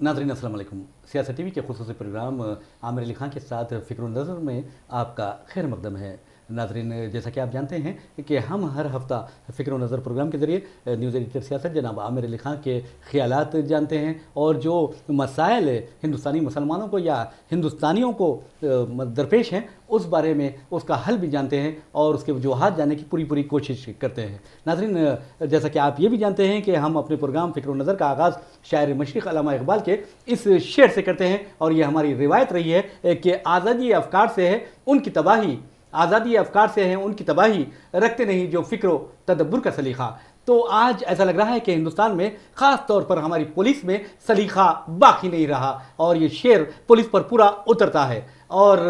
नाज़रीन अस्सलाम वालेकुम। सियासत टीवी के खुसूसी प्रोग्राम आमिर अली खां के साथ फ़िक्र नज़र में आपका खैर मकदम है। नाज़रीन, जैसा कि आप जानते हैं कि हम हर हफ़्ता फ़िक्र नज़र प्रोग्राम के ज़रिए न्यूज़ एडिटर सियासत जनाब आमिर अली खां के ख़यालात जानते हैं और जो मसाइल हिंदुस्तानी मुसलमानों को या हिंदुस्तानियों को दरपेश हैं उस बारे में उसका हल भी जानते हैं और उसके वजूहात जानने की पूरी पूरी कोशिश करते हैं। नाज़रीन, जैसा कि आप ये भी जानते हैं कि हम अपने प्रोग्राम फ़िक्र नज़र का आगाज़ शायर मशरिक़ अल्लामा इक़बाल के इस शेर से करते हैं और ये हमारी रिवायत रही है कि आज़ादी अफ़कार से है उनकी तबाही, आज़ादी अफ़कार से है उनकी तबाही, रखते नहीं जो फ़िक्र तदब्बुर का सलीक़ा। तो आज ऐसा लग रहा है कि हिंदुस्तान में ख़ास तौर पर हमारी पुलिस में सलीक़ा बाकी नहीं रहा और ये शेर पुलिस पर पूरा उतरता है। और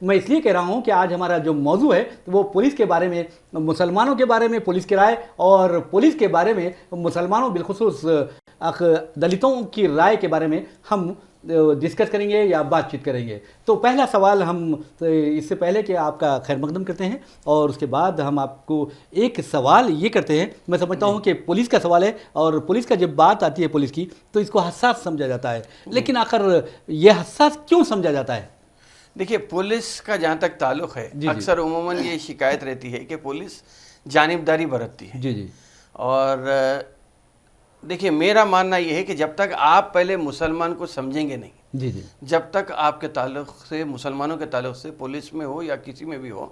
मैं इसलिए कह रहा हूँ कि आज हमारा जो मौजू है वो पुलिस के बारे में, मुसलमानों के बारे में पुलिस की राय और पुलिस के बारे में मुसलमानों बिलखुसूस दलितों की राय के बारे में हम डिस्कस करेंगे या बातचीत करेंगे। तो पहला सवाल हम इससे पहले कि आपका खैर मकदम करते हैं और उसके बाद हम आपको एक सवाल ये करते हैं। मैं समझता हूँ कि पुलिस का सवाल है और पुलिस का जब बात आती है पुलिस की तो इसको हसास समझा जाता है, लेकिन आखिर ये हसास क्यों समझा जाता है? देखिए, पुलिस का जहाँ तक ताल्लुक़ है, अक्सर उमूमन ये शिकायत रहती है कि पुलिस जानिबदारी बरतती है। जी जी। और देखिए, मेरा मानना ये है कि जब तक आप पहले मुसलमान को समझेंगे नहीं, जी जी, जब तक आपके ताल्लुक़ से, मुसलमानों के ताल्लुक़ से, पुलिस में हो या किसी में भी हो,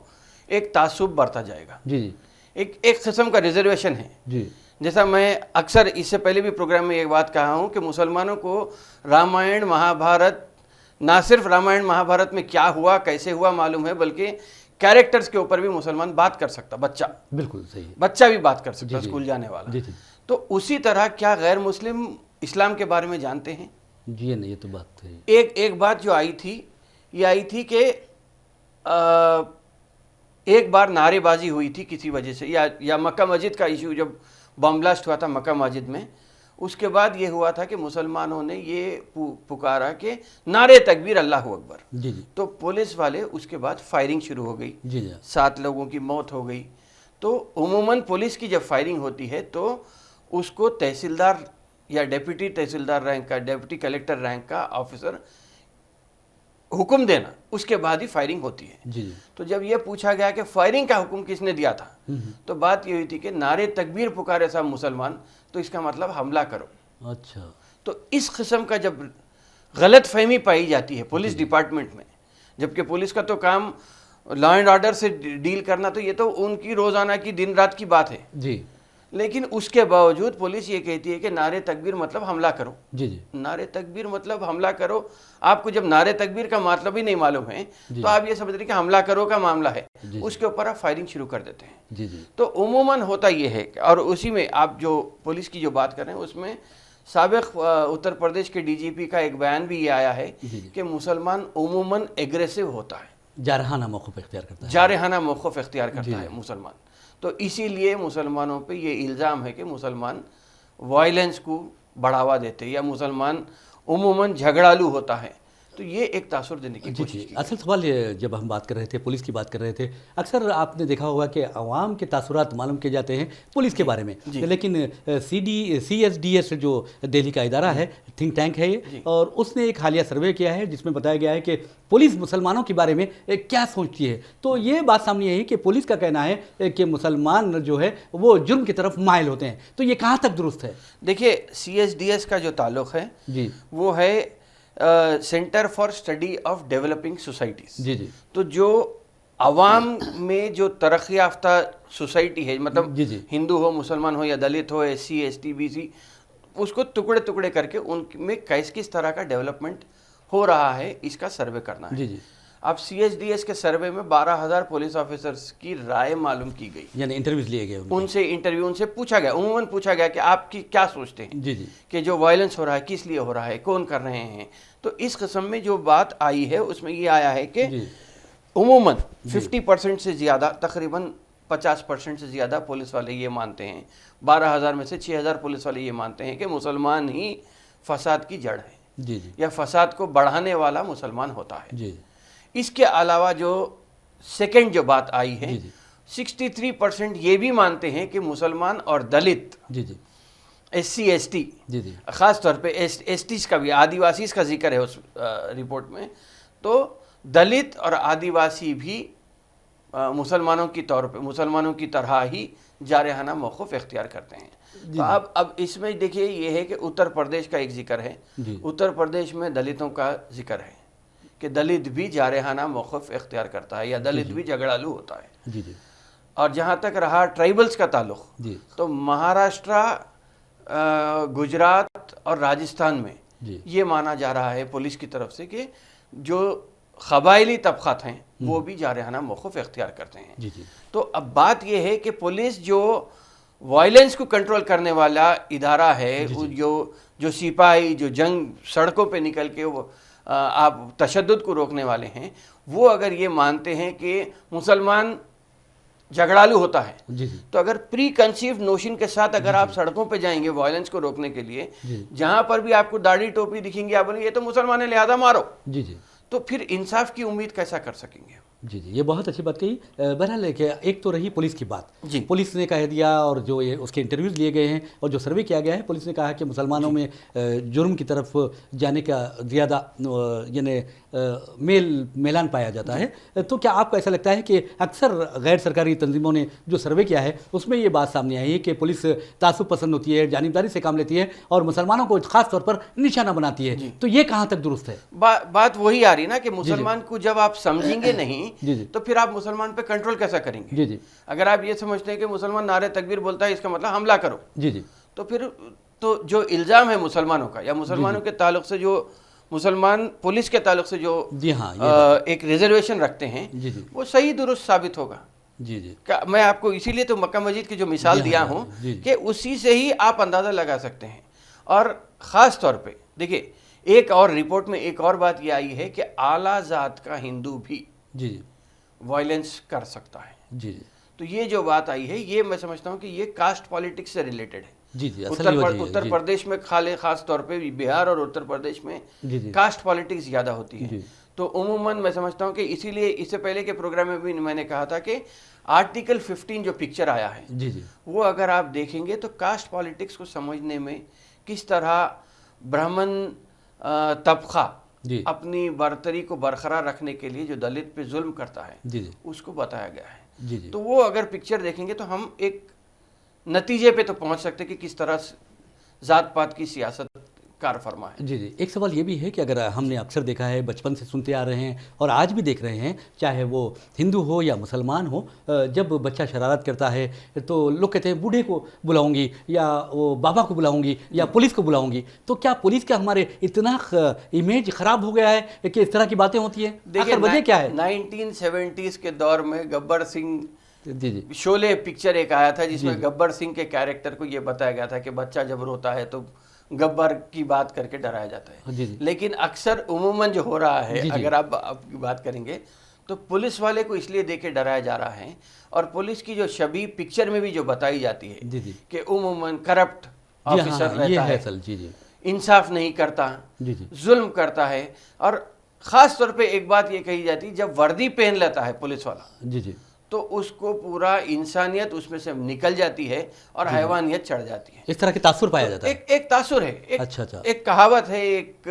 एक तासुब बढ़ता जाएगा। जी जी, एक किस्म का रिजर्वेशन है। जी, जैसा मैं अक्सर इससे पहले भी प्रोग्राम में एक बात कहा हूँ कि मुसलमानों को रामायण महाभारत, ना सिर्फ रामायण महाभारत में क्या हुआ कैसे हुआ मालूम है, बल्कि कैरेक्टर्स के ऊपर भी मुसलमान बात कर सकता। बच्चा, बिल्कुल सही है, बच्चा भी बात कर सकता, जी, स्कूल जाने वाला। जी जी, तो उसी तरह क्या गैर मुस्लिम इस्लाम के बारे में जानते हैं? जी नहीं, ये तो बात है। एक बात जो आई थी, ये आई थी कि एक बार नारेबाजी हुई थी किसी वजह से, या मक्का मस्जिद का इशू जब बम ब्लास्ट हुआ था मक्का मस्जिद में, उसके बाद ये हुआ था कि मुसलमानों ने ये पुकारा कि नारे तकबीर अल्लाह अकबर। जी जी, तो पुलिस वाले, उसके बाद फायरिंग शुरू हो गई, जी जी, 7 लोगों की मौत हो गई। तो उमूमन पुलिस की जब फायरिंग होती है तो उसको तहसीलदार या डेप्यूटी तहसीलदार रैंक का, डेप्यूटी कलेक्टर रैंक का ऑफिसर हुक्म देना, उसके बाद ही फायरिंग होती है। जी जी, तो जब यह पूछा गया कि फायरिंग का हुक्म किसने दिया था, तो बात ये हुई थी कि नारे तकबीर पुकारे सब मुसलमान, तो इसका मतलब हमला करो। अच्छा, तो इस किस्म का जब गलत फहमी पाई जाती है पुलिस डिपार्टमेंट में, जबकि पुलिस का तो काम लॉ एंड ऑर्डर से डील करना, तो ये तो उनकी रोज़ाना की दिन रात की बात है, जी, लेकिन उसके बावजूद पुलिस ये कहती है कि नारे तकबीर मतलब हमला करो। जी जी, नारे तकबीर मतलब हमला करो। आपको जब नारे तकबीर का मतलब ही नहीं मालूम है तो आप ये समझ रहे कि हमला करो का मामला है, उसके ऊपर आप फायरिंग शुरू कर देते हैं। जी जी, तो उमूमन होता ये है, और उसी में आप जो पुलिस की जो बात कर रहे हैं उसमें साबिक उत्तर प्रदेश के डीजीपी का एक बयान भी ये आया है कि मुसलमान उमूमन एग्रेसिव होता है, जारहाना मौक़िफ़ इख्तियार करता है, जारहाना मौक़िफ़ इख्तियार करता है मुसलमान। तो इसीलिए मुसलमानों पे ये इल्ज़ाम है कि मुसलमान वायलेंस को बढ़ावा देते हैं या मुसलमान उमूमन झगड़ालू होता है। तो ये एक तासुर देने की कोशिश की। असल सवाल ये, जब हम बात कर रहे थे पुलिस की बात कर रहे थे, अक्सर आपने देखा होगा कि अवाम के तासुरात मालूम किए जाते हैं पुलिस के बारे में, लेकिन CSDS जो दिल्ली का इदारा है, थिंक टैंक है ये, और उसने एक हालिया सर्वे किया है जिसमें बताया गया है कि पुलिस मुसलमानों के बारे में क्या सोचती है। तो ये बात सामने आई है कि पुलिस का कहना है कि मुसलमान जो है वो जुर्म की तरफ माइल होते हैं। तो ये कहाँ तक दुरुस्त है? देखिए, CSDS का जो ताल्लुक़ है जी, वो है centre for study of developing societies. जी जी, तो जो आवाम में जो तरक्की याफ्ता सोसाइटी है, मतलब जी जी, हिंदू हो, मुसलमान हो या दलित हो, SC ST BC, उसको टुकड़े टुकड़े करके उनमें किस तरह का डेवलपमेंट हो रहा है इसका सर्वे करना है। जी जी, अब CSDS के सर्वे में 12,000 पुलिस ऑफिसर्स की राय मालूम की गई, यानी इंटरव्यूज लिए गए उनसे पूछा गया, उमूमन पूछा गया कि आपकी क्या सोचते हैं जी जी, कि जो वायलेंस हो रहा है किस लिए हो रहा है, कौन कर रहे हैं। तो इस किस्म में जो बात आई है उसमें ये आया है कि उमूमन 50% से ज़्यादा, तकरीबन 50% से ज़्यादा पुलिस वाले ये मानते हैं, 12,000 में से 6,000 पुलिस वाले ये मानते हैं कि मुसलमान ही फसाद की जड़ है, जी जी, या फसाद को बढ़ाने वाला मुसलमान होता है। जी, इसके अलावा जो सेकंड जो बात आई है, 63% ये भी मानते हैं कि मुसलमान और दलित जी जी, SC ST, जी जी ख़ास तौर पे STs का भी, आदिवासी का जिक्र है उस रिपोर्ट में, तो दलित और आदिवासी भी मुसलमानों की तरह ही जारहाना मौक़िफ़ इख्तियार करते हैं। तो अब इसमें देखिए ये है कि उत्तर प्रदेश का एक जिक्र है, उत्तर प्रदेश में दलितों का जिक्र है कि दलित भी जारहाना मौक़िफ़ इख्तियार करता है या दलित भी झगड़ालू होता है। जी जी। और जहाँ तक रहा ट्राइबल्स का ताल्लुक़, तो महाराष्ट्र, गुजरात और राजस्थान में ये माना जा रहा है पुलिस की तरफ से कि जो क़बायली तबक़ात हैं वो भी जारहाना मौक़िफ़ इख्तियार करते हैं। जी जी। तो अब बात ये है कि पुलिस जो वायलेंस को कंट्रोल करने वाला इदारा है, जो सिपाही, जो जंग सड़कों पे निकल के वो आप तशद्दुद को रोकने वाले हैं, वो अगर ये मानते हैं कि मुसलमान झगड़ालू होता है, तो अगर प्री कंसीव नोशन के साथ अगर आप सड़कों पे जाएंगे वायलेंस को रोकने के लिए, जहां पर भी आपको दाढ़ी टोपी दिखेंगी, आप बोलेंगे ये तो मुसलमान है लिहाजा मारो, तो फिर इंसाफ की उम्मीद कैसा कर सकेंगे? जी जी, ये बहुत अच्छी बात कही। बहरहाल एक तो रही पुलिस की बात, पुलिस ने कह दिया और जो ये उसके इंटरव्यूज़ लिए गए हैं और जो सर्वे किया गया है, पुलिस ने कहा कि मुसलमानों में जुर्म की तरफ जाने का ज़्यादा यानी मेलान पाया जाता है। तो क्या आपको ऐसा लगता है कि अक्सर गैर सरकारी तंजीमों ने जो सर्वे किया है उसमें ये बात सामने आई है कि पुलिस तासुब पसंद होती है, जानिबदारी से काम लेती है और मुसलमानों को ख़ास तौर पर निशाना बनाती है, तो ये कहाँ तक दुरुस्त है? बात वही आ रही ना कि मुसलमान को जब आप समझेंगे नहीं तो फिर आप मुसलमान पे कंट्रोल कैसा करेंगे? जी जी। अगर आप ये समझते हैं कि मुसलमान नारे तकबीर बोलता है इसका मतलब हमला करो, जी जी, तो फिर तो जो इल्ज़ाम है मुसलमानों का या मुसलमानों के ताल्लुक से जो मुसलमान पुलिस के ताल्लुक से जो एक रिजर्वेशन रखते हैं, वो सही दुरुस्त साबित होगा। जी जी। मैं आपको इसीलिए तो मक्का मस्जिद की जो मिसाल दिया हूँ कि उसी से ही आप अंदाज़ा लगा सकते हैं। और ख़ास तौर पे देखिए, एक और रिपोर्ट में एक और बात ये आई है कि आला ज़ात का हिंदू भी जी वायलेंस कर सकता है। जी जी। तो ये जो बात आई है, ये मैं समझता हूँ कि ये कास्ट पॉलिटिक्स से रिलेटेड है। जी जी। उत्तर प्रदेश में खास तौर पे बिहार और उत्तर प्रदेश में कास्ट पॉलिटिक्स ज़्यादा होती है। तो उमूमन मैं समझता हूँ कि इसीलिए इससे पहले के प्रोग्राम में भी मैंने कहा था कि आर्टिकल 15 जो पिक्चर आया है, जी जी, वो अगर आप देखेंगे तो कास्ट पॉलिटिक्स को समझने में किस तरह ब्राह्मण तबका अपनी बरतरी को बरकरार रखने के लिए जो दलित पे जुल्म करता है, जी जी, उसको बताया गया है। जी जी। तो वो अगर पिक्चर देखेंगे तो हम एक नतीजे पे तो पहुंच सकते कि किस तरह जात पात की सियासत कार फरमा है। जी जी। एक सवाल ये भी है कि अगर हमने अक्सर देखा है, बचपन से सुनते आ रहे हैं और आज भी देख रहे हैं, चाहे वो हिंदू हो या मुसलमान हो, जब बच्चा शरारत करता है तो लोग कहते हैं बूढ़े को बुलाऊंगी या वो बाबा को बुलाऊंगी या पुलिस को बुलाऊंगी। तो क्या पुलिस का हमारे इतना इमेज खराब हो गया है कि इस तरह की बातें होती हैं? देखिए, वजह क्या है? 1970s के दौर में गब्बर सिंह, जी जी, शोले पिक्चर एक आया था जिसमें गब्बर सिंह के कैरेक्टर को ये बताया गया था कि बच्चा जब रोता है तो गब्बर की बात करके डराया जाता है। जी जी। लेकिन अक्सर उमूमन जो हो रहा है, जी जी, अगर आप आपकी बात करेंगे तो पुलिस वाले को इसलिए देके डराया जा रहा है, और पुलिस की जो छवि पिक्चर में भी जो बताई जाती है, जी जी, कि उमूमन करप्ट ऑफिसर रहता है, जी जी, इंसाफ नहीं करता, जी जी, जुल्म करता है। और ख़ास तौर पे एक बात ये कही जाती है, जब वर्दी पहन लेता है पुलिस वाला, जी जी, तो उसको पूरा इंसानियत उसमें से निकल जाती है और हैवानियत चढ़ जाती है। इस तरह के तासुर पाया जाता है। एक तासुर है, एक कहावत है, एक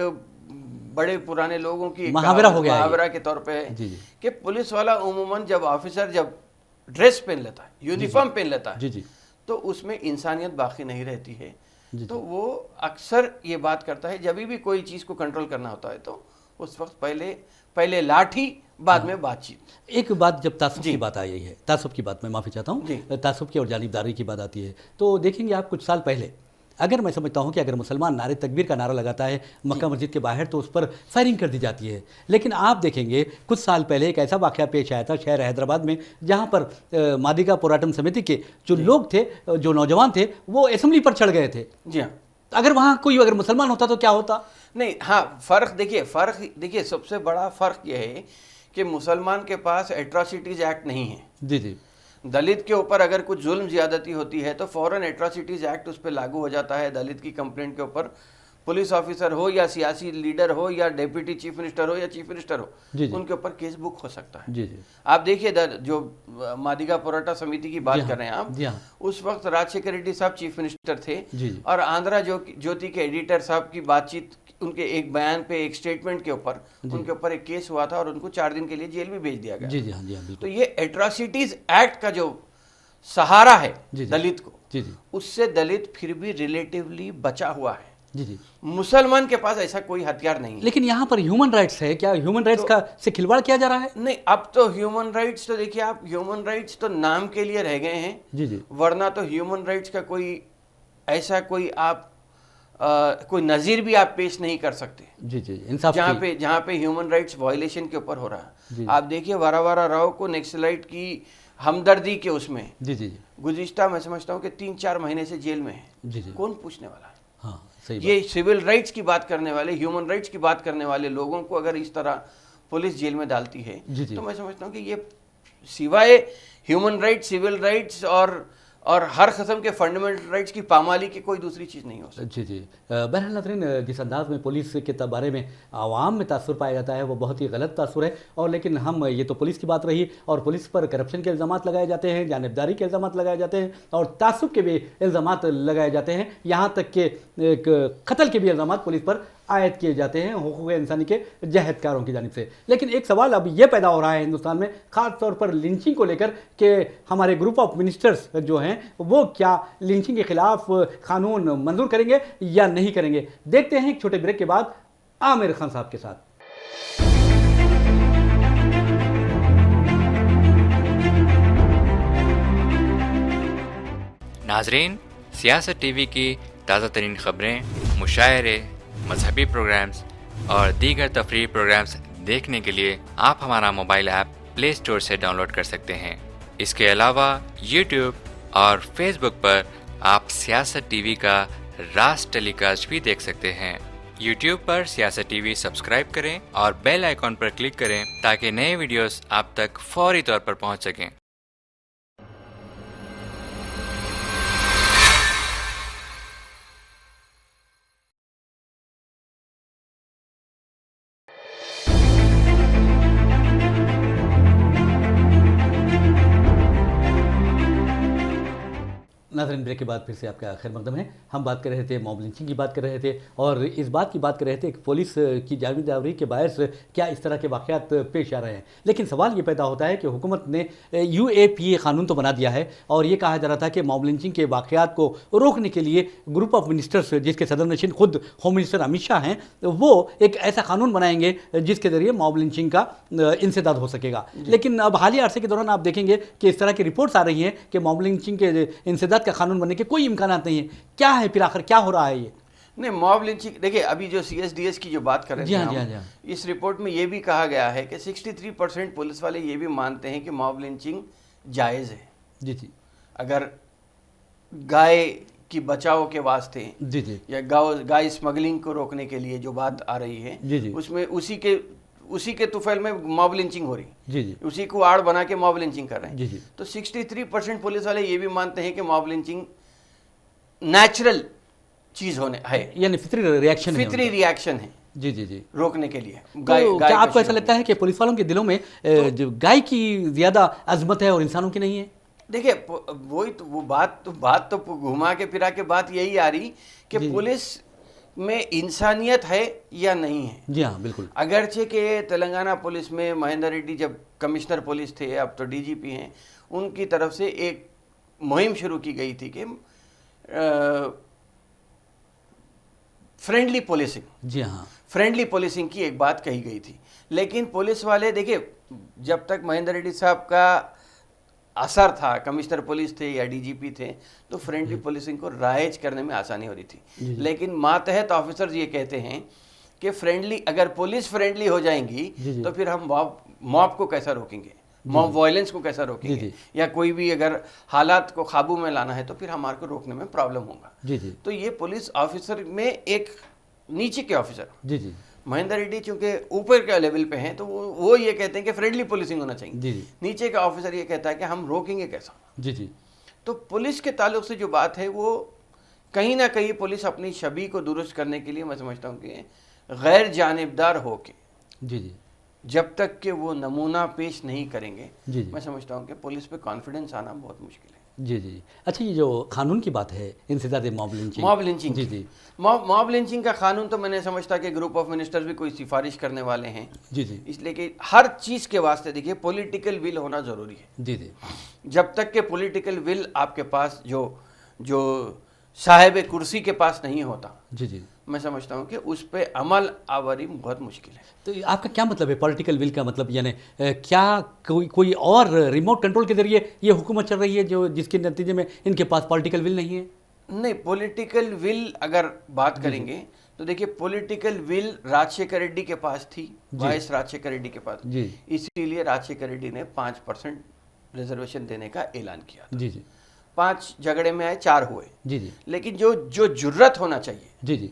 बड़े पुराने लोगों की मुहावरा हो गया, मुहावरा के तौर पे है कि पुलिस वाला उमूमन जब ऑफिसर जब ड्रेस पहन लेता है, यूनिफॉर्म पहन लेता है, तो उसमें इंसानियत बाकी नहीं रहती है। तो वो अक्सर ये बात करता है, जब भी कोई चीज़ को कंट्रोल करना होता है तो उस वक्त पहले लाठी, बाद में बातचीत। एक बात, जब तासुब की बात आई है, तासुब की बात मैं माफ़ी चाहता हूँ, तासुब की और जानिबदारी की बात आती है, तो देखेंगे आप कुछ साल पहले, अगर मैं समझता हूँ कि अगर मुसलमान नारे तकबीर का नारा लगाता है मक्का मस्जिद के बाहर तो उस पर फायरिंग कर दी जाती है। लेकिन आप देखेंगे कुछ साल पहले एक ऐसा वाक़या पेश आया था शहर हैदराबाद में, जहाँ पर मादिगा पोराटम समिति के जो लोग थे, जो नौजवान थे, वो असेंबली पर चढ़ गए थे। जी हाँ। अगर वहाँ कोई अगर मुसलमान होता तो क्या होता? नहीं, हाँ, फ़र्क देखिए, सबसे बड़ा फ़र्क यह है कि मुसलमान के पास एट्रॉसिटीज़ एक्ट नहीं है। जी जी। दलित के ऊपर अगर कुछ जुल्म ज़्यादती होती है तो फ़ौरन एट्रॉसिटीज़ एक्ट उस पर लागू हो जाता है। दलित की कंप्लेंट के ऊपर पुलिस ऑफिसर हो या सियासी लीडर हो या डेप्यूटी चीफ मिनिस्टर हो या चीफ मिनिस्टर हो, जी जी उनके ऊपर केस बुक हो सकता है। जी जी आप देखिए जो मादिगा पोराटा समिति की बात जी हाँ, कर रहे हैं आप, जी हाँ उस वक्त राजशेखर रेड्डी साहब चीफ मिनिस्टर थे जी जी और आंध्रा ज्योति के एडिटर साहब की बातचीत, उनके एक बयान पे, एक स्टेटमेंट के ऊपर उनके ऊपर एक केस हुआ था और उनको 4 दिन के लिए जेल में भेज दिया गया। जी जी हाँ जी हाँ तो बिल्कुल ये एट्रोसिटीज एक्ट का जो सहारा है जी जी दलित को, जी जी उससे दलित फिर भी रिलेटिवली बचा हुआ है। जी जी मुसलमान के पास ऐसा कोई हथियार नहीं है। लेकिन यहाँ पर ह्यूमन राइट्स है, क्या ह्यूमन राइट्स का से खिलवाड़ किया जा रहा है? नहीं, अब तो ह्यूमन राइट्स तो देखिए आप, ह्यूमन राइट्स तो नाम के लिए रह गए हैं, जी जी वरना तो ह्यूमन राइट्स का कोई ऐसा कोई आप कोई नज़ीर भी आप पेश नहीं कर सकते जी जी इंसाफ जहाँ पे ह्यूमन राइट्स वायलेशन के ऊपर हो रहा जी। है। आप देखिए वारावारा राव को नक्सलाइट की हमदर्दी के उसमें जी जी गुज़िश्ता मैं समझता हूँ कि 3-4 महीने से जेल में है। जी जी कौन पूछने वाला है? हाँ सही ये सिविल राइट्स की बात करने वाले, ह्यूमन राइट्स की बात करने वाले लोगों को अगर इस तरह पुलिस जेल में डालती है, जी जी तो मैं समझता हूँ कि ये सिवाय ह्यूमन राइट्स, सिविल राइट्स और हर किस्म के फंडामेंटल राइट्स की पामाली की कोई दूसरी चीज़ नहीं हो सकती। जी जी बहरहाल नाज़रीन, जिस अंदाज में पुलिस के बारे में आवाम में तासुर पाया जाता है वो बहुत ही गलत तासुर है। और लेकिन हम ये तो पुलिस की बात रही, और पुलिस पर करप्शन के इल्ज़ाम लगाए जाते हैं, जानिबदारी के इल्ज़ाम लगाए जाते हैं और तासुब के भी इल्ज़ाम लगाए जाते हैं, यहाँ तक कि कत्ल के भी इल्ज़ाम पुलिस पर आयद किए जाते हैं हुकूक़ इंसानी के जहदकारों की जानिब से। लेकिन एक सवाल अब ये पैदा हो रहा है हिंदुस्तान में, ख़ास तौर पर लिंचिंग को लेकर, कि हमारे ग्रुप ऑफ मिनिस्टर्स जो हैं वो क्या लिंचिंग के ख़िलाफ़ कानून मंजूर करेंगे या नहीं करेंगे। देखते हैं एक छोटे ब्रेक के बाद आमिर खान साहब के साथ। नाजरीन, सियासत टीवी की ताज़ा तरीन ख़बरें, मुशायरे, मजहबी प्रोग्राम्स और दीगर तफरीही प्रोग्राम्स देखने के लिए आप हमारा मोबाइल ऐप प्ले स्टोर से डाउनलोड कर सकते हैं। इसके अलावा यूट्यूब और फेसबुक पर आप सियासत टीवी का रास्त टेलीकास्ट भी देख सकते हैं। यूट्यूब पर सियासत टीवी सब्सक्राइब करें और बेल आइकॉन पर क्लिक करें ताकि नए वीडियोस आप तक फौरी तौर पर पहुंच सकें। नाज़रीन, ब्रेक के बाद फिर से आपका खैर मकदम है। हम बात कर रहे थे, मॉब लिंचिंग की बात कर रहे थे और इस बात की बात कर रहे थे कि पुलिस की जानिबदारी के बायस क्या इस तरह के वाक़यात पेश आ रहे हैं। लेकिन सवाल ये पैदा होता है कि हुकूमत ने UAPA क़ानून तो बना दिया है और ये कहा जा रहा था कि मॉब लिंचिंग के वाक़यात को रोकने के लिए ग्रुप ऑफ मिनिस्टर्स, जिसके सदर नशीन खुद होम मिनिस्टर अमित शाह हैं, वो एक ऐसा कानून बनाएंगे जिसके ज़रिए मॉब लिंचिंग का इंसदाद हो सकेगा। लेकिन अब हालिया अरसे के दौरान आप देखेंगे कि इस तरह की रिपोर्ट्स आ रही हैं कि मॉब लिंचिंग के इंसदाद का कानून बनने के कोई इम्कान नहीं है। क्या है फिर आखिर क्या हो रहा है ये? नहीं, मॉब लिंचिंग देखिए, अभी जो CSDS की जो बात कर रहे थे हम, इस रिपोर्ट में ये भी कहा गया है कि 63% पुलिस वाले ये भी मानते हैं कि मॉब लिंचिंग जायज़ है। जी जी, अगर गाय की बचाव के वास्ते जी जी, या गाय स्मगलिंग को रोकने के लिए जो बात आ रही है, जी जी, उसमें उसी के तुफैल में मॉब लिंचिंग हो रही है। जी जी, उसी को आड़ बना के मॉब लिंचिंग कर रहे हैं। जी जी, तो 63% पुलिस वाले ये भी मानते हैं कि मॉब लिंचिंग नेचुरल चीज होने है, यानी फितरी रिएक्शन है, फितरी रिएक्शन है जी जी जी, रोकने के लिए। तो क्या आपको ऐसा लगता है कि पुलिस वालों के दिलों में जो गाय की ज्यादा अजमत है और इंसानों की नहीं है? देखिए, वही तो वो बात तो घुमा के फिरा के बात यही आ रही कि पुलिस में इंसानियत है या नहीं है। जी हाँ, बिल्कुल। अगरचे के तेलंगाना पुलिस में महेंद्र रेड्डी जब कमिश्नर पुलिस थे, अब तो DGP हैं, उनकी तरफ से एक मुहिम शुरू की गई थी कि फ्रेंडली पुलिसिंग, जी हाँ, फ्रेंडली पुलिसिंग की एक बात कही गई थी। लेकिन पुलिस वाले, देखिए, जब तक महेंद्र रेड्डी साहब का असर था, कमिश्नर पुलिस थे या DGP थे, तो फ्रेंडली पुलिसिंग को राइज करने में आसानी हो रही थी। लेकिन मातहत ऑफिसर्स ये कहते हैं कि अगर पुलिस फ्रेंडली हो जाएंगी तो फिर हम मॉब को कैसा रोकेंगे, मॉब वायलेंस को कैसा रोकेंगे, या कोई भी अगर हालात को काबू में लाना है तो फिर हमारे को रोकने में प्रॉब्लम होगा। तो ये पुलिस ऑफिसर में एक नीचे के ऑफिसर, महेंद्र रेड्डी चूंकि ऊपर के लेवल पे हैं, तो वो ये कहते हैं कि फ्रेंडली पुलिसिंग होना चाहिए। नीचे का ऑफिसर ये कहता है कि हम रोकेंगे कैसा। तो पुलिस के ताल्लुक से जो बात है वो कहीं ना कहीं पुलिस अपनी छवि को दुरुस्त करने के लिए मैं समझता हूँ कि गैर जानिबदार होके जी जी जब तक कि वो नमूना पेश नहीं करेंगे, जी जी मैं समझता हूँ कि पुलिस पे कॉन्फिडेंस आना बहुत मुश्किल है। जी जी। अच्छा, ये जो कानून की बात है, इंसदाद मॉब लिंचिंग, मॉब लिंचिंग जी जी मॉब लिंचिंग का कानून तो मैंने समझता कि ग्रुप ऑफ मिनिस्टर्स भी कोई सिफारिश करने वाले हैं। जी जी इसलिए कि हर चीज़ के वास्ते देखिए पॉलिटिकल विल होना ज़रूरी है। जी जी जब तक के पॉलिटिकल विल आपके पास जो साहिब कुर्सी के पास नहीं होता, जी जी, मैं समझता हूँ कि उस पर अमल आवरी बहुत मुश्किल है। तो आपका क्या मतलब है पॉलिटिकल विल का? मतलब यानी क्या कोई और रिमोट कंट्रोल के जरिए ये हुकूमत चल रही है जो जिसके नतीजे में इनके पास पॉलिटिकल विल नहीं है? नहीं, पॉलिटिकल विल अगर बात करेंगे तो देखिए पॉलिटिकल विल राजशेखर रेड्डी के पास थी, वाइस राजशेखर रेड्डी के पास, इसीलिए राजशेखर रेड्डी ने 5% रिजर्वेशन देने का ऐलान किया था। जी जी, 5 झगड़े में आए, 4 हुए। जी जी, लेकिन जो जुर्रत होना चाहिए, जी जी,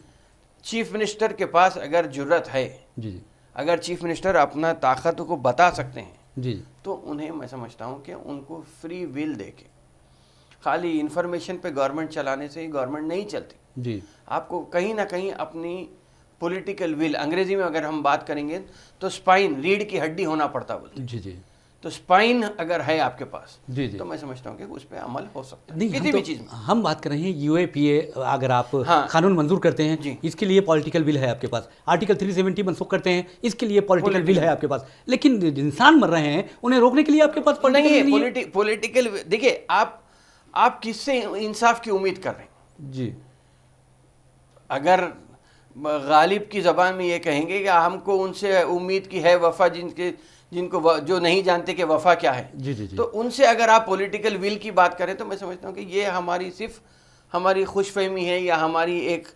चीफ मिनिस्टर के पास अगर जुर्रत है, जी जी, अगर चीफ मिनिस्टर अपना ताकत को बता सकते हैं, जी, तो उन्हें मैं समझता हूँ कि उनको फ्री विल देके, खाली इंफॉर्मेशन पे गवर्नमेंट चलाने से ही गवर्नमेंट नहीं चलती। जी, आपको कहीं ना कहीं अपनी पॉलिटिकल विल, अंग्रेजी में अगर हम बात करेंगे तो स्पाइन, रीढ़ की हड्डी होना पड़ता बोलते। जी जी, तो स्पाइन अगर है आपके पास, जी जी, तो मैं समझता हूँ कि उस पर अमल हो सकता है नहीं, किसी भी चीज़ में। हम बात कर रहे हैं यूएपीए, अगर आप हाँ, कानून मंजूर करते हैं जी, इसके लिए पॉलिटिकल विल है आपके पास। आर्टिकल 370 मनसूख करते हैं, इसके लिए पॉलिटिकल विल है आपके पास। लेकिन इंसान मर रहे हैं, उन्हें रोकने के लिए आपके पास नहीं है पॉलिटिकल। देखिए आप किससे इंसाफ की उम्मीद कर रहे हैं? जी, अगर गालिब की ज़बान में ये कहेंगे कि हमको उनसे उम्मीद की है वफा, जिनको जो नहीं जानते कि वफा क्या है, जी, जी, जी, तो उनसे अगर आप पॉलिटिकल विल की बात करें तो मैं समझता हूँ कि ये सिर्फ हमारी खुशफहमी है या हमारी एक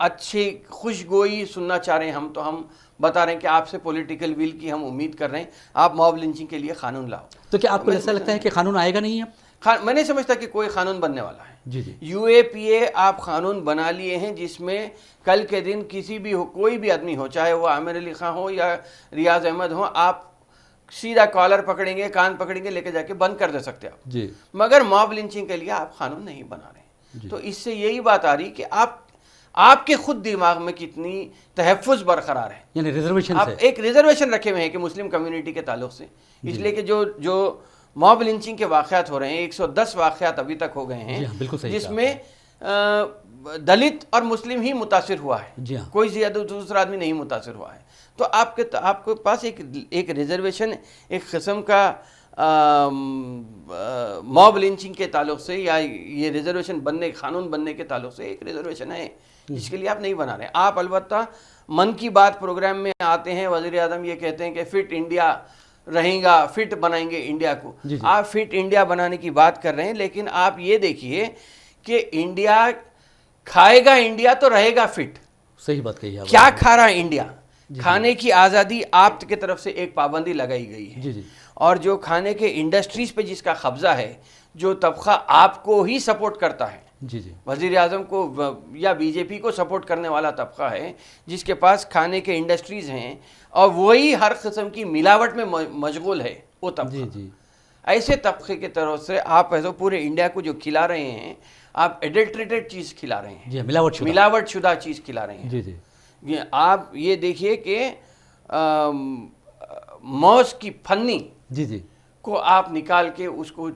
अच्छी खुशगोई सुनना चाह रहे हैं हम, तो हम बता रहे हैं कि आपसे पॉलिटिकल विल की हम उम्मीद कर रहे हैं, आप मॉब लिंचिंग के लिए कानून लाओ। तो क्या आपको ऐसा लगता है कि कानून आएगा नहीं अब? मैं नहीं समझता कि कोई कानून बनने वाला है। जी जी, यूएपीए आप कानून बना लिए हैं जिसमें कल के दिन किसी भी हो, कोई भी आदमी हो, चाहे वो आमिर अली खां हो या रियाज अहमद हो, आप सीधा कॉलर पकड़ेंगे, कान पकड़ेंगे, लेके जाके बंद कर दे सकते आप जी। मगर मॉब लिंचिंग के लिए आप कानून नहीं बना रहे। तो इससे यही बात आ रही कि आपके खुद दिमाग में कितनी तहफ़्फ़ुज़ बरकरार है, यानी रिजर्वेशन आप एक रिजर्वेशन रखे हुए हैं कि मुस्लिम कम्युनिटी के ताल्लुक से। इसलिए कि जो मॉब लिंचिंग के वाक़यात हो रहे हैं, 110 वाक़यात अभी तक हो गए हैं, जिसमें दलित और मुस्लिम ही मुतासिर हुआ है, कोई ज़्यादा दूसरा आदमी नहीं मुतासिर हुआ है। तो आपके पास एक रिजर्वेशन, एक किस्म का मॉब लिंचिंग के ताल्लुक से या ये रिजर्वेशन कानून बनने के ताल्लुक से एक रिजर्वेशन है, जिसके लिए आप नहीं बना रहे। आप अलबत्ता मन की बात प्रोग्राम में आते हैं, वज़ीर आज़म ये कहते हैं कि फिट इंडिया रहेगा, फिट बनाएंगे इंडिया को। आप फिट इंडिया बनाने की बात कर रहे हैं, लेकिन आप ये देखिए कि इंडिया खाएगा, इंडिया तो रहेगा फिट। सही बात कही है। क्या खा रहा है इंडिया? खाने की आज़ादी आप की तरफ से एक पाबंदी लगाई गई है, जी जी, और जो खाने के इंडस्ट्रीज पे जिसका कब्जा है, जो तबका आपको ही सपोर्ट करता है, जी जी, वज़ीर आज़म को या बीजेपी को सपोर्ट करने वाला तबका है, जिसके पास खाने के इंडस्ट्रीज़ हैं और वही हर किस्म की मिलावट में मशगूल है, वो तबका। जी जी, ऐसे तबके की तरफ से आप ऐसे पूरे इंडिया को जो खिला रहे हैं, आप एडल्ट्रेटेड चीज़ खिला रहे हैं, जी, मिलावट शुदा चीज़ खिला रहे हैं। जी जी, आप ये देखिए कि मौज की फन्नी जी जी को आप निकाल के उसको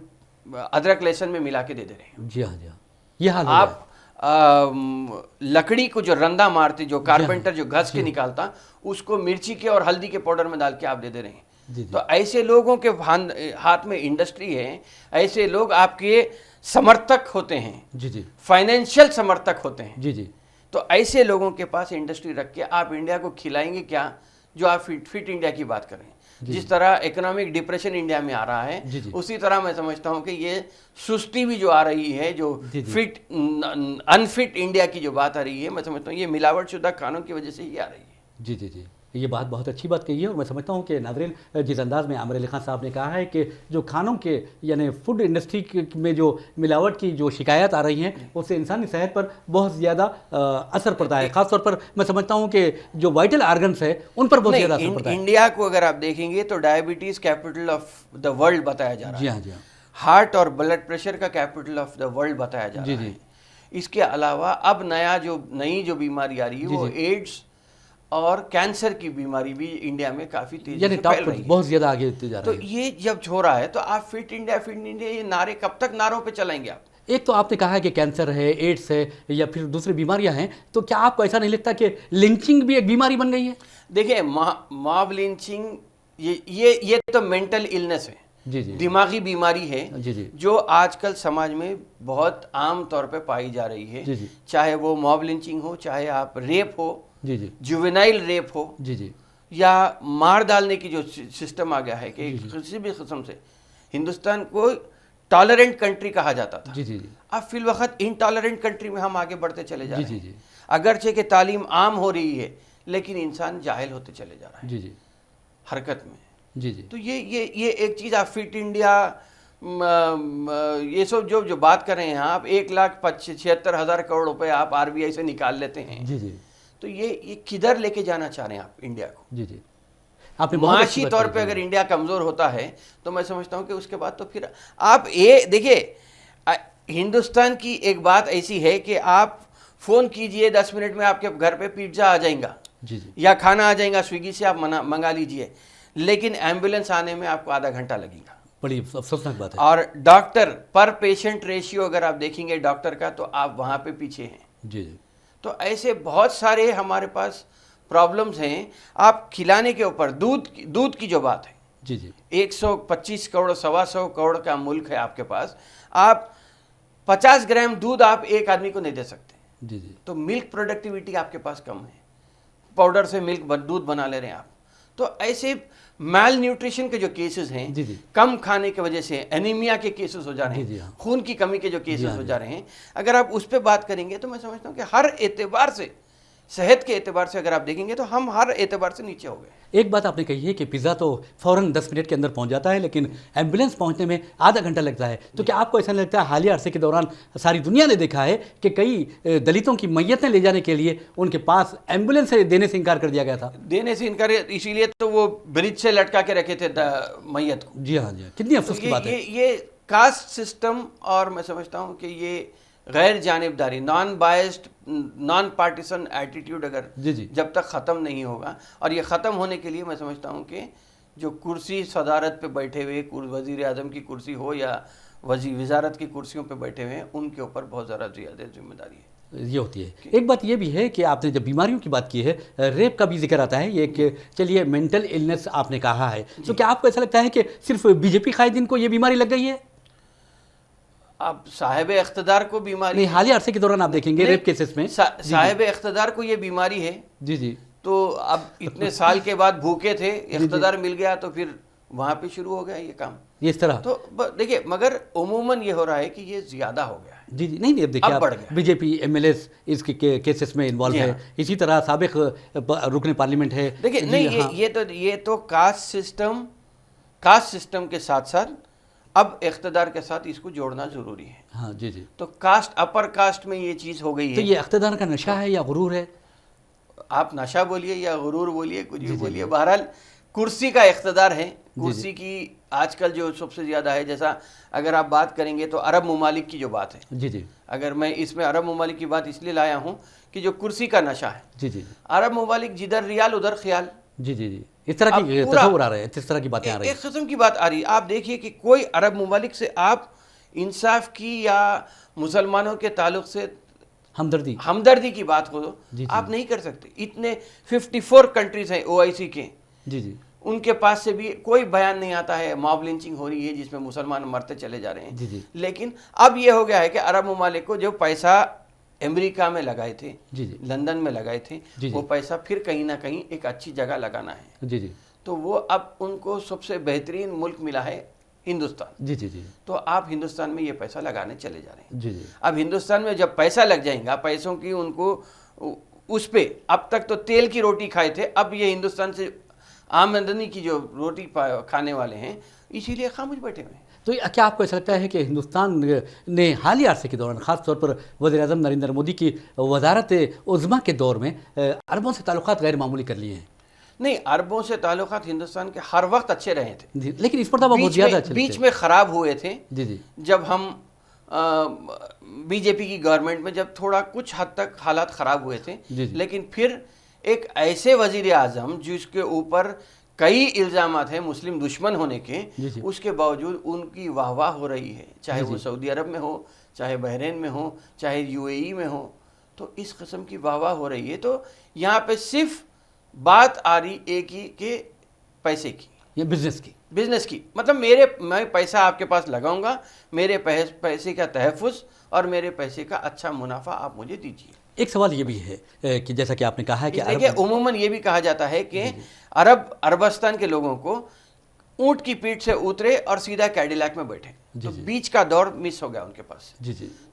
अदरक लहसुन में मिला के दे रहे हैं। जी हाँ, जी हाँ, ये हाल आप लकड़ी को जो रंदा मारते, जो कारपेंटर जो घस के निकालता, उसको मिर्ची के और हल्दी के पाउडर में डाल के आप दे रहे हैं। जी जी, तो ऐसे लोगों के हाथ में इंडस्ट्री है, ऐसे लोग आपके समर्थक होते हैं, जी जी, फाइनेंशियल समर्थक होते हैं। जी जी, तो ऐसे लोगों के पास इंडस्ट्री रख के आप इंडिया को खिलाएंगे क्या? जो आप फिट इंडिया की बात कर रहे हैं, जिस तरह इकोनॉमिक डिप्रेशन इंडिया में आ रहा है, उसी तरह मैं समझता हूं कि ये सुस्ती भी जो आ रही है, जो फिट अनफिट इंडिया की जो बात आ रही है, मैं समझता हूं ये मिलावट शुदा कानून की वजह से ही आ रही है। जी जी जी, ये बात बहुत अच्छी बात कही है। और मैं समझता हूँ कि नाज़रीन, जिस अंदाज़ में आमिर अली खान साहब ने कहा है कि जो खानों के यानी फूड इंडस्ट्री में जो मिलावट की जो शिकायत आ रही हैं, उससे इंसानी सेहत पर बहुत ज़्यादा असर पड़ता है। ख़ासतौर पर मैं समझता हूँ कि जो वाइटल आर्गन्स है उन पर बहुत ज़्यादा असर पड़ता है। इंडिया को अगर आप देखेंगे तो diabetes capital of the world बताया जा रहा है। जी हाँ, जी हाँ, हार्ट और ब्लड प्रेशर का कैपिटल ऑफ द वर्ल्ड बताया जा रहा है। इसके अलावा अब नई जो बीमारी आ रही है वो एड्स और कैंसर की बीमारी भी इंडिया में काफी तेजी से फैल रही है, बहुत ज्यादा आगे होते जा रहे हैं। तो ये जब हो रहा है तो आप फिट इंडिया ये नारे कब तक नारों पे चलाएंगे आप? एक तो आपने कहा है कि कैंसर है, एड्स है या फिर दूसरी बीमारियां हैं, तो क्या आपको ऐसा नहीं लगता कि लिंचिंग भी एक बीमारी बन गई है? देखिए, मॉब लिंचिंग ये तो मेंटल इलनेस है, जी जी, दिमागी बीमारी है जी जी, जो आजकल समाज में बहुत आम तौर पे पाई जा रही है। जी जी, चाहे वो मॉब लिंचिंग हो, चाहे आप रेप हो, जी जी, जुवेनाइल रेप हो, जी जी, या मार डालने की जो सिस्टम आ गया है कि किसी भी किस्म से हिंदुस्तान को टॉलरेंट कंट्री कहा जाता था, जी जी, अब फिल वक्त इनटॉलरेंट कंट्री में हम आगे बढ़ते चले जा रहे हैं। जी जी, अगरचे कि तालीम आम हो रही है लेकिन इंसान जाहिल होते चले जा रहा है जी जी, हरकत में। जी जी, तो ये एक चीज़, आप फिट इंडिया ये सब जो बात कर रहे हैं आप, 1,76,000 करोड़ रुपए आप आरबीआई से निकाल लेते हैं, जी जी, तो ये किधर लेके जाना चाह रहे हैं आप इंडिया को? जी जी, आपने बहुत अच्छी माशी बात तौर कही। पे अगर इंडिया कमजोर होता है तो मैं समझता हूं कि उसके बाद तो फिर आप ये देखिए, हिंदुस्तान की एक बात ऐसी है कि आप फोन कीजिए 10 मिनट में आपके घर पे पिज्जा आ जाएगा, जी जी, या खाना आ जाएगा, स्विगी से आप मंगा लीजिए, लेकिन एम्बुलेंस आने में आपको आधा घंटा लगेगा। बड़ी अफसोसनाक बात है। और डॉक्टर पर पेशेंट रेशियो अगर आप देखेंगे डॉक्टर का, तो आप वहां पे पीछे हैं। जी जी, तो ऐसे बहुत सारे हमारे पास प्रॉब्लम्स हैं। आप खिलाने के ऊपर दूध की जो बात है, जी जी, 125 करोड़ 125 करोड़ का मुल्क है आपके पास, आप 50 ग्राम दूध आप एक आदमी को नहीं दे सकते। जी जी, तो मिल्क प्रोडक्टिविटी आपके पास कम है, पाउडर से दूध बना ले रहे हैं आप। तो ऐसे मैल न्यूट्रिशन के जो केसेस हैं, जी जी, कम खाने की वजह से एनीमिया के केसेस हो जा रहे जी जी, हैं, हाँ। खून की कमी के जो केसेस हाँ, हो जा रहे हैं, अगर आप उस पर बात करेंगे तो मैं समझता हूँ कि हर एतबार से, सेहत के एतबार से अगर आप देखेंगे तो हम हर एतबार से नीचे हो गए। एक बात आपने कही है कि पिज़्ज़ा तो फ़ौरन 10 मिनट के अंदर पहुंच जाता है, लेकिन एम्बुलेंस पहुंचने में आधा घंटा लगता है। तो क्या आपको ऐसा नहीं लगता है, हालिया अरसे के दौरान सारी दुनिया ने देखा है कि कई दलितों की मैयतें ले जाने के लिए उनके पास एम्बुलेंस देने से इनकार कर दिया गया था? देने से इनकार, इसीलिए तो वो ब्रिज से लटका के रखे थे मैयत को। जी हाँ, जी हाँ, कितनी अफसोस की बात है। ये कास्ट सिस्टम, और मैं समझता हूँ कि ये गैर जानिबदारी, non biased, non partisan attitude अगर जी जी, जब तक ख़त्म नहीं होगा, और ये ख़त्म होने के लिए मैं समझता हूँ कि जो कुर्सी सदारत पे बैठे हुए, वज़ीर आज़म की कुर्सी हो या वज़ारत की कुर्सियों पे बैठे हुए हैं, उनके ऊपर बहुत ज़्यादा जिम्मेदारी है। ये होती है। एक बात ये भी है कि आपने जब बीमारियों की बात की है, रेप का भी जिक्र आता है, ये कि चलिए मेंटल इलनेस आपने कहा है, तो क्या आपको ऐसा लगता है कि सिर्फ बीजेपी कायदीन को ये बीमारी लग गई है? अब साहिब इख्तदार को बीमारी नहीं, हालिया अरसे के दौरान आप देखेंगे रेप केसेस में साहिब इख्तदार को ये बीमारी है। जी जी, तो अब इतने साल के बाद भूखे थे, इख्तदार मिल गया तो फिर वहां पे शुरू हो गया ये काम, ये इस तरह। तो देखिए, मगर उमूमन ये हो रहा है कि ये ज्यादा हो गया है। जी जी, नहीं अब देखिए, अब बढ़ आप गया। बीजेपी एमएलएस इसके केसेस में इन्वॉल्व जी है, हाँ। इसी तरह साबिक रुकन पार्लियामेंट है। देखिए, जी नहीं, हाँ, ये तो कास्ट सिस्टम के साथ साथ अब इख्तदार के साथ इसको जोड़ना जरूरी है। हाँ, जी जी, तो कास्ट, अपर कास्ट में ये चीज हो गई तो है। ये इख्तदार का नशा है या गुरूर है? आप नशा बोलिए या गुरूर बोलिए, कुछ भी बोलिए, बहरहाल कुर्सी का इख्तदार है। कुर्सी की आजकल जो सबसे ज़्यादा है, जैसा अगर आप बात करेंगे तो अरब ममालिक की जो बात है, जी जी, अगर मैं इसमें अरब ममालिक की बात इसलिए लाया हूँ कि जो कुर्सी का नशा है, जी जी, अरब ममालिक जिधर रियाल उधर ख्याल, जी जी, जी, इस तरह की अब पूरा- तस्वुर आ रहे हैं, इस तरह की बातें आ रही एक हैं। किस्म की बात आ रही है। आप देखिए कि कोई अरब ममालिक से आप इंसाफ की या मुसलमानों के ताल्लुक से हमदर्दी की बात हो, जी, आप नहीं कर सकते। इतने 54 कंट्रीज हैं OIC के, जी जी, उनके पास से भी कोई बयान नहीं आता है मॉब लिंचिंग हो रही है जिसमें मुसलमान मरते चले जा रहे हैं। जी जी, लेकिन अब ये हो गया है कि अरब ममालिक को जो पैसा अमेरिका में लगाए थे, जी जी, लंदन में लगाए थे, जी जी, वो पैसा फिर कहीं ना कहीं एक अच्छी जगह लगाना है। जी जी, तो वो अब उनको सबसे बेहतरीन मुल्क मिला है हिंदुस्तान। जी जी, जी, तो आप हिंदुस्तान में ये पैसा लगाने चले जा रहे हैं। जी जी, अब हिंदुस्तान में जब पैसा लग जाएगा, पैसों की उनको उस पे, अब तक तो तेल की रोटी खाए थे, अब ये हिंदुस्तान से आमदनी की जो रोटी खाने वाले हैं, इसीलिए खामोश बैठे हुए हैं। तो क्या आपको ऐसा लगता है कि हिंदुस्तान ने हालिया अरसे के दौरान, ख़ास तौर पर वज़ीर-ए-आज़म नरेंद्र मोदी की वज़ारत उज़्मा के दौर में अरबों से ताल्लुकात गैर मामूली कर लिए हैं? नहीं, अरबों से ताल्लुकात हिंदुस्तान के हर वक्त अच्छे रहे थे जी, लेकिन इस पर बहुत ज़्यादा बीच में ख़राब हुए थे। जी जी, जब हम बीजेपी की गवर्नमेंट में जब थोड़ा कुछ हद तक हालात ख़राब हुए थे, लेकिन फिर एक ऐसे वजीर आज़म जिसके ऊपर कई इल्ज़ामात हैं मुस्लिम दुश्मन होने के, उसके बावजूद उनकी वाहवाह हो रही है, चाहे वो सऊदी अरब में हो, चाहे बहरीन में हो, चाहे यूएई में हो, तो इस किस्म की वाहवाह हो रही है। तो यहाँ पे सिर्फ बात आ रही एक ही के पैसे की, ये बिजनेस की, मतलब मैं पैसा आपके पास लगाऊंगा, मेरे पैसे का तहफ़्फ़ुज़ और मेरे पैसे का अच्छा मुनाफा आप मुझे दीजिए। एक सवाल ये भी है कि जैसा कि आपने कहा है कि देखिए उमूमन ये भी कहा जाता है कि अरबस्तान के लोगों को ऊंट की पीठ से उतरे और सीधा कैडिलैक में बैठे, तो बीच का दौर मिस हो गया उनके पास।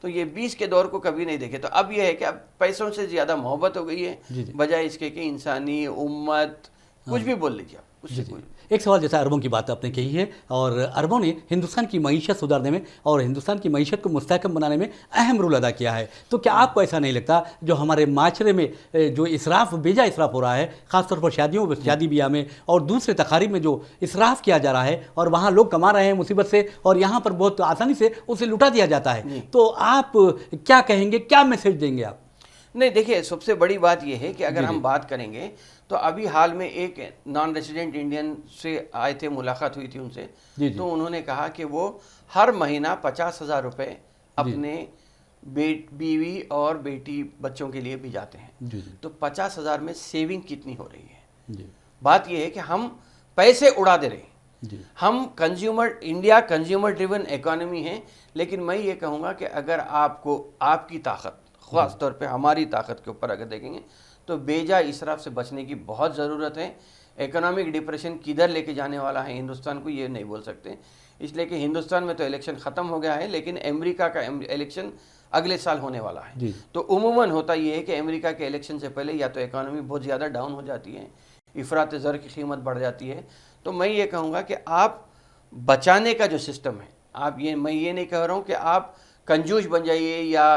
तो ये बीच के दौर को कभी नहीं देखे। तो अब ये है कि अब पैसों से ज़्यादा मोहब्बत हो गई है, बजाय इसके कि इंसानी उम्मत कुछ भी बोल लीजिए उससे। एक सवाल, जैसा अरबों की बात आपने कही है, और अरबों ने हिंदुस्तान की मईशत सुधारने में और हिंदुस्तान की मईशत को मुस्तहकम बनाने में अहम रोल अदा किया है, तो क्या आपको ऐसा नहीं लगता जो हमारे माशरे में जो इसराफ, बेजा इसराफ हो रहा है, ख़ासतौर पर शादी ब्याह में और दूसरे तकारीब में जो इसराफ किया जा रहा है, और वहाँ लोग कमा रहे हैं मुसीबत से और यहाँ पर बहुत आसानी से उसे लुटा दिया जाता है, तो आप क्या कहेंगे, क्या मैसेज देंगे आप? नहीं, देखिए सबसे बड़ी बात यह है कि अगर हम बात करेंगे तो अभी हाल में एक नॉन रेजिडेंट इंडियन से आए थे, मुलाकात हुई थी उनसे, तो उन्होंने कहा कि वो हर महीना 50,000 रुपये अपने बीवी और बेटी बच्चों के लिए भी जाते हैं। तो 50,000 में सेविंग कितनी हो रही है? बात यह है कि हम पैसे उड़ा दे रहे हैं। हम इंडिया कंज्यूमर ड्रिवन इकोनॉमी है, लेकिन मैं ये कहूँगा कि अगर आपको आपकी ताकत, ख़ास तौर पे हमारी ताकत के ऊपर अगर देखेंगे तो बेजा इसराफ से बचने की बहुत ज़रूरत है। इकोनॉमिक डिप्रेशन किधर लेके जाने वाला है हिंदुस्तान को, ये नहीं बोल सकते, इसलिए कि हिंदुस्तान में तो इलेक्शन ख़त्म हो गया है, लेकिन अमेरिका का इलेक्शन अगले साल होने वाला है। तो उमूमन होता ये है कि अमेरिका के इलेक्शन से पहले या तो इकोनॉमी बहुत ज़्यादा डाउन हो जाती है, इफ़रात ज़र की कीमत बढ़ जाती है। तो मैं ये कहूँगा कि आप बचाने का जो सिस्टम है, मैं ये नहीं कह रहा हूँ कि आप कंजूस बन जाइए या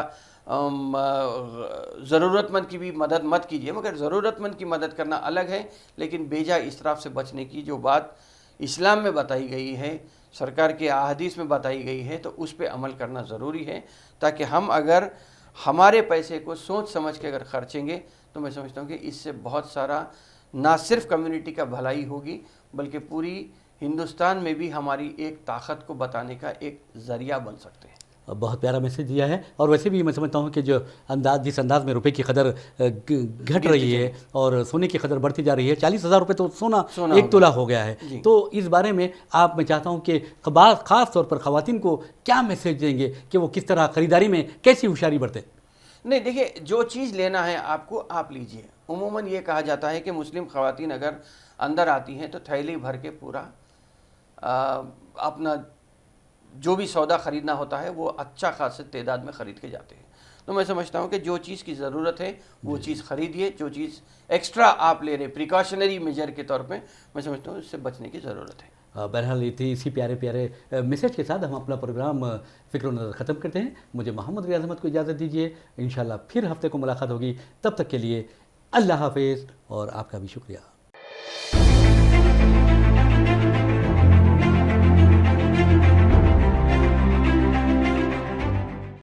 ज़रूरतमंद की भी मदद मत कीजिए, मगर ज़रूरतमंद की मदद करना अलग है, लेकिन बेजा इसराफ से बचने की जो बात इस्लाम में बताई गई है, सरकार के अहादीस में बताई गई है, तो उस पर अमल करना ज़रूरी है, ताकि हम अगर हमारे पैसे को सोच समझ के अगर खर्चेंगे तो मैं समझता हूँ कि इससे बहुत सारा ना सिर्फ कम्युनिटी का भलाई होगी, बल्कि पूरी हिंदुस्तान में भी हमारी एक ताकत को बताने का एक ज़रिया बन सकते हैं। बहुत प्यारा मैसेज दिया है। और वैसे भी मैं समझता हूँ कि जिस अंदाज में रुपए की कदर घट रही है और सोने की कदर बढ़ती जा रही है, 40,000 रुपये तो सोना 1 तोला हो गया है, तो इस बारे में मैं चाहता हूँ कि ख़ास तौर पर ख़वातीन को क्या मैसेज देंगे कि वो किस तरह ख़रीदारी में कैसी होशियारी बरतें? नहीं, देखिए जो चीज़ लेना है आपको आप लीजिए। उमूमन ये कहा जाता है कि मुस्लिम ख़वातीन अगर अंदर आती हैं तो थैली भर के पूरा अपना जो भी सौदा ख़रीदना होता है वो अच्छा खास तादाद में ख़रीद के जाते हैं। तो मैं समझता हूँ कि जो चीज़ की ज़रूरत है वो चीज़ ख़रीदिए, जो चीज़ एक्स्ट्रा आप ले रहे प्रिकॉशनरी मेजर के तौर पे, मैं समझता हूँ इससे बचने की ज़रूरत है। बहरहाल ये थी, इसी प्यारे प्यारे मैसेज के साथ हम अपना प्रोग्राम फ़िक्र नज़र ख़त्म करते हैं। मुझे मोहम्मद रियाज़ अहमद को इजाज़त दीजिए, इंशाअल्लाह फिर हफ्ते को मुलाकात होगी। तब तक के लिए अल्लाह हाफ़िज़ और आपका भी शुक्रिया।